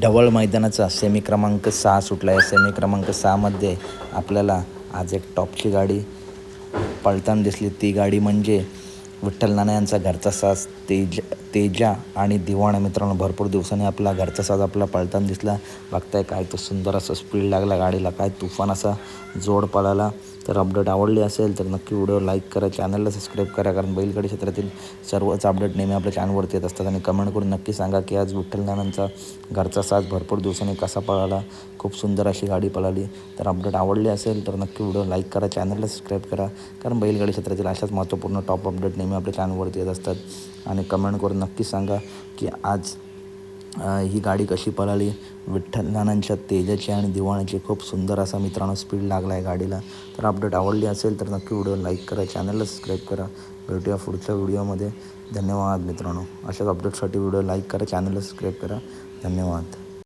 ढवळ मैदानाचा semi क्रमांक 6 सुटला आहे. सेमी क्रमांक 6मध्ये आपल्याला आज एक टॉपची गाडी पळताना दिसली. ती गाडी म्हणजे विठ्ठल नाना यांचा घरचा साज तेजा आणि दिवाणा. मित्रांनो, भरपूर दिवसांनी आपला घरचा साज आपला पळताना दिसला. बघताय काय तो सुंदर असा स्पीड लागला गाडीला, काय तुफान असा जोड पळाला. तर अपडेट आवडली असेल तर नक्की व्हिडिओ लाईक करा, चॅनलला सबस्क्राईब करा, कारण बैलगाडी क्षेत्रातील सर्वच अपडेट नेहमी आपल्या चॅनलवरती येत असतात. आणि कमेंट करून नक्की सांगा की आज विठ्ठल नानांचा घरचा साज भरपूर दिवसांनी कसा पळाला. खूप सुंदर अशी गाडी पळाली. तर अपडेट आवडली असेल तर नक्की व्हिडिओ लाईक करा, चॅनलला सबस्क्राईब करा, कारण बैलगाडी क्षेत्रातील अशाच महत्त्वपूर्ण टॉप अपडेट नेहमी आपल्या चॅनलवरती येत असतात. आणि कमेंट करून नक्की सांगा की आज ही गाडी कशी पळाली. विठ्ठल नानांच्या तेजाची आणि दिवाणाची खूप सुंदर असा मित्रांनो स्पीड लागला आहे गाडीला. तर अपडेट आवडली असेल तर नक्की व्हिडिओ लाईक करा, चॅनलला सबस्क्राईब करा. भेटूया पुढच्या व्हिडिओमध्ये. धन्यवाद मित्रांनो. अशाच अपडेटसाठी व्हिडिओ लाईक करा, चॅनलला सबस्क्राईब करा. धन्यवाद.